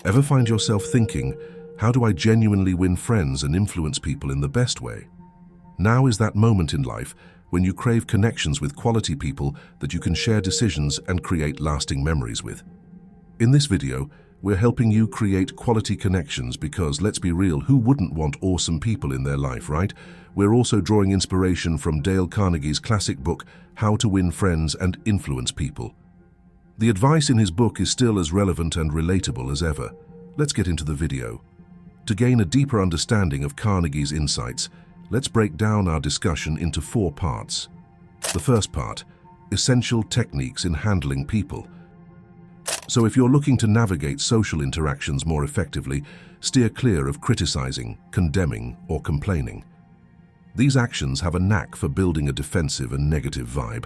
Ever find yourself thinking, how do I genuinely win friends and influence people in the best way? Now is that moment in life when you crave connections with quality people that you can share decisions and create lasting memories with. In this video, we're helping you create quality connections because, let's be real, who wouldn't want awesome people in their life, right? We're also drawing inspiration from Dale Carnegie's classic book, How to Win Friends and Influence People. The advice in his book is still as relevant and relatable as ever. Let's get into the video. To gain a deeper understanding of Carnegie's insights, let's break down our discussion into 4 parts. The first part, essential techniques in handling people. So if you're looking to navigate social interactions more effectively, steer clear of criticizing, condemning, or complaining. These actions have a knack for building a defensive and negative vibe.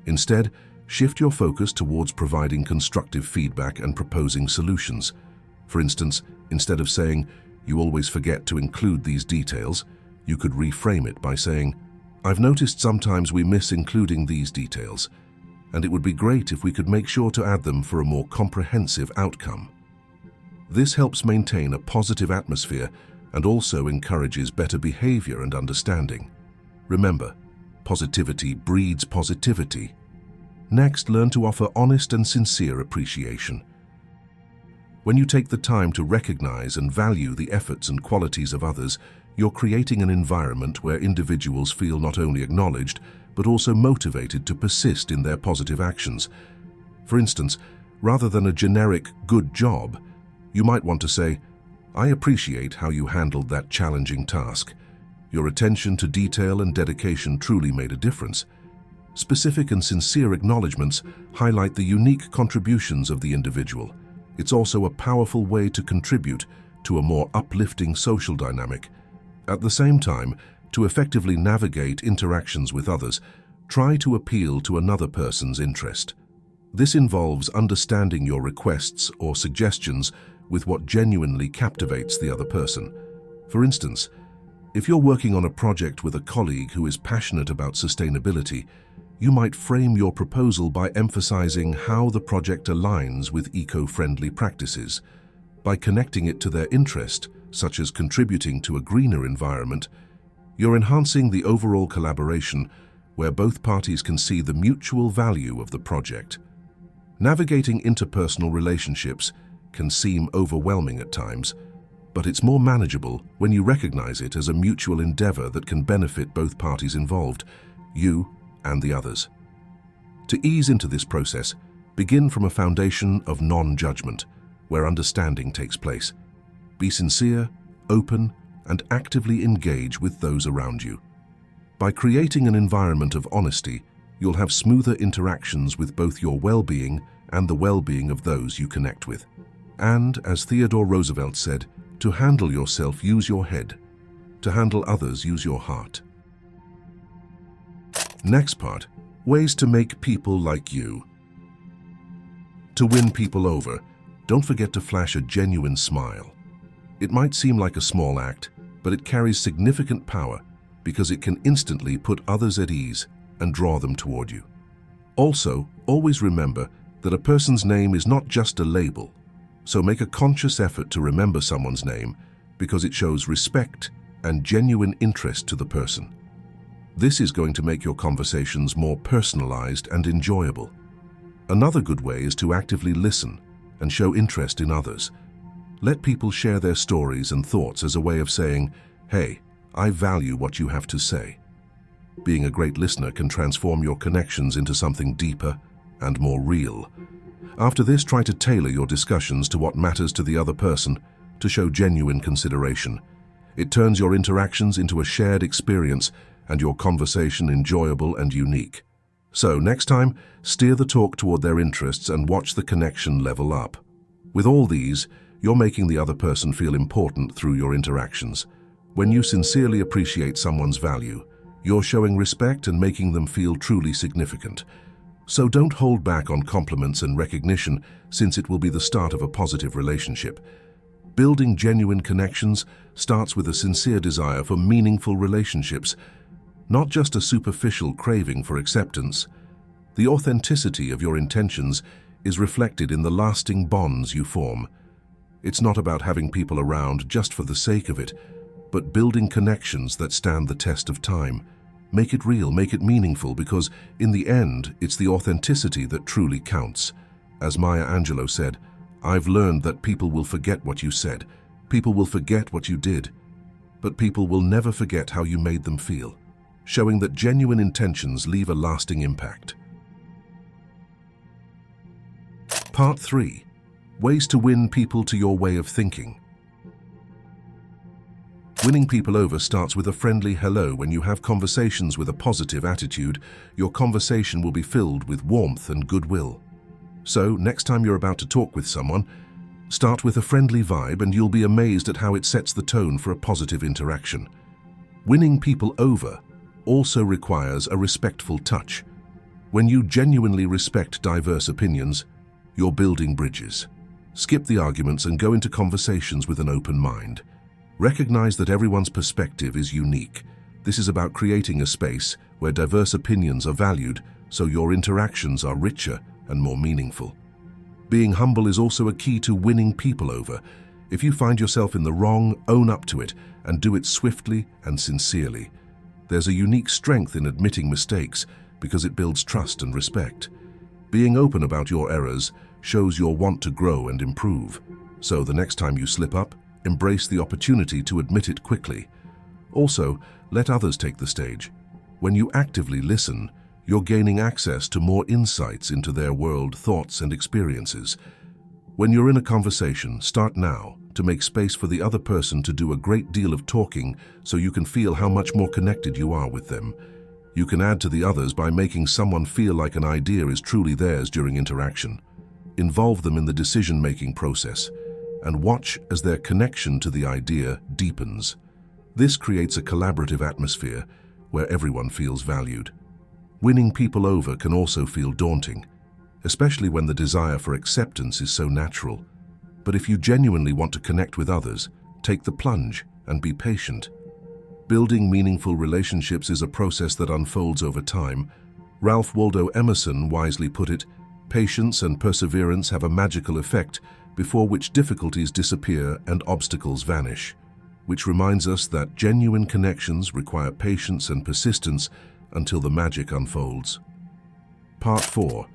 Instead, shift your focus towards providing constructive feedback and proposing solutions. For instance, instead of saying, "You always forget to include these details," you could reframe it by saying, "I've noticed sometimes we miss including these details, and it would be great if we could make sure to add them for a more comprehensive outcome." This helps maintain a positive atmosphere and also encourages better behavior and understanding. Remember, positivity breeds positivity. Next, learn to offer honest and sincere appreciation. When you take the time to recognize and value the efforts and qualities of others, you're creating an environment where individuals feel not only acknowledged, but also motivated to persist in their positive actions. For instance, rather than a generic "good job," you might want to say, "I appreciate how you handled that challenging task. Your attention to detail and dedication truly made a difference." Specific and sincere acknowledgements highlight the unique contributions of the individual. It's also a powerful way to contribute to a more uplifting social dynamic. At the same time, to effectively navigate interactions with others, try to appeal to another person's interest. This involves understanding your requests or suggestions with what genuinely captivates the other person. For instance, if you're working on a project with a colleague who is passionate about sustainability, you might frame your proposal by emphasizing how the project aligns with eco-friendly practices. By connecting it to their interest, such as contributing to a greener environment, you're enhancing the overall collaboration where both parties can see the mutual value of the project. Navigating interpersonal relationships can seem overwhelming at times, but it's more manageable when you recognize it as a mutual endeavor that can benefit both parties involved, you and the others. To ease into this process, begin from a foundation of non-judgment, where understanding takes place. Be sincere, open, and actively engage with those around you. By creating an environment of honesty, you'll have smoother interactions with both your well-being and the well-being of those you connect with. And, as Theodore Roosevelt said, to handle yourself, use your head. To handle others, use your heart. Next part, ways to make people like you. To win people over, don't forget to flash a genuine smile. It might seem like a small act, but it carries significant power because it can instantly put others at ease and draw them toward you. Also, always remember that a person's name is not just a label, so make a conscious effort to remember someone's name because it shows respect and genuine interest to the person. This is going to make your conversations more personalized and enjoyable. Another good way is to actively listen and show interest in others. Let people share their stories and thoughts as a way of saying, "Hey, I value what you have to say." Being a great listener can transform your connections into something deeper and more real. After this, try to tailor your discussions to what matters to the other person to show genuine consideration. It turns your interactions into a shared experience and your conversation enjoyable and unique. So, next time, steer the talk toward their interests and watch the connection level up. With all these, you're making the other person feel important through your interactions. When you sincerely appreciate someone's value, you're showing respect and making them feel truly significant. So don't hold back on compliments and recognition, since it will be the start of a positive relationship. Building genuine connections starts with a sincere desire for meaningful relationships, not just a superficial craving for acceptance. The authenticity of your intentions is reflected in the lasting bonds you form. It's not about having people around just for the sake of it, but building connections that stand the test of time. Make it real, make it meaningful, because in the end, it's the authenticity that truly counts. As Maya Angelou said, "I've learned that people will forget what you said, people will forget what you did, but people will never forget how you made them feel," showing that genuine intentions leave a lasting impact. Part 3. Ways to win people to your way of thinking. Winning people over starts with a friendly hello. When you have conversations with a positive attitude, your conversation will be filled with warmth and goodwill. So, next time you're about to talk with someone, start with a friendly vibe and you'll be amazed at how it sets the tone for a positive interaction. Winning people over also requires a respectful touch. When you genuinely respect diverse opinions, you're building bridges. Skip the arguments and go into conversations with an open mind. Recognize that everyone's perspective is unique. This is about creating a space where diverse opinions are valued, so your interactions are richer and more meaningful. Being humble is also a key to winning people over. If you find yourself in the wrong, own up to it and do it swiftly and sincerely. There's a unique strength in admitting mistakes because it builds trust and respect. Being open about your errors shows your want to grow and improve. So the next time you slip up, embrace the opportunity to admit it quickly. Also, let others take the stage. When you actively listen, you're gaining access to more insights into their world, thoughts, and experiences. When you're in a conversation, start now to make space for the other person to do a great deal of talking so you can feel how much more connected you are with them. You can add to the others by making someone feel like an idea is truly theirs during interaction. Involve them in the decision-making process and watch as their connection to the idea deepens. This creates a collaborative atmosphere where everyone feels valued. Winning people over can also feel daunting, especially when the desire for acceptance is so natural. But if you genuinely want to connect with others, take the plunge and be patient. Building meaningful relationships is a process that unfolds over time. Ralph Waldo Emerson wisely put it, "Patience and perseverance have a magical effect before which difficulties disappear and obstacles vanish," which reminds us that genuine connections require patience and persistence until the magic unfolds. Part 4.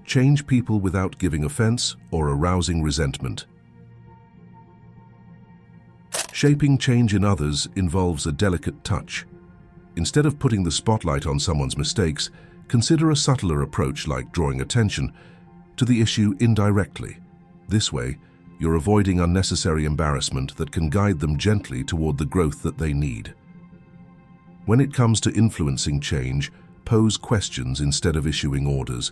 Change people without giving offense or arousing resentment. Shaping change in others involves a delicate touch. Instead of putting the spotlight on someone's mistakes, consider a subtler approach like drawing attention to the issue indirectly. This way, you're avoiding unnecessary embarrassment that can guide them gently toward the growth that they need. When it comes to influencing change, pose questions instead of issuing orders.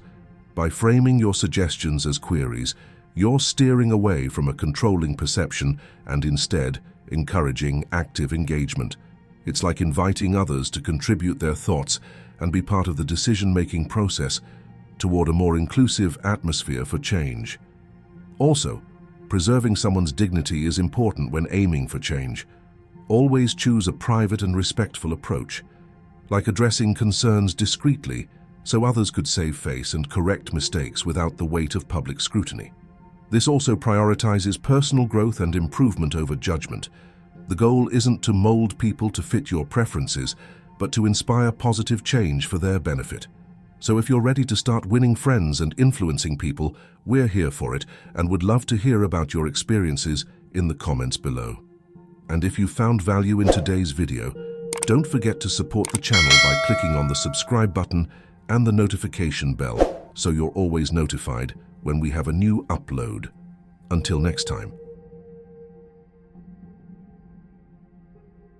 By framing your suggestions as queries, you're steering away from a controlling perception and instead encouraging active engagement. It's like inviting others to contribute their thoughts and be part of the decision-making process toward a more inclusive atmosphere for change. Also, preserving someone's dignity is important when aiming for change. Always choose a private and respectful approach, like addressing concerns discreetly so others could save face and correct mistakes without the weight of public scrutiny. This also prioritizes personal growth and improvement over judgment. The goal isn't to mold people to fit your preferences, but to inspire positive change for their benefit. So if you're ready to start winning friends and influencing people, we're here for it and would love to hear about your experiences in the comments below. And if you found value in today's video, don't forget to support the channel by clicking on the subscribe button and the notification bell so you're always notified when we have a new upload. Until next time.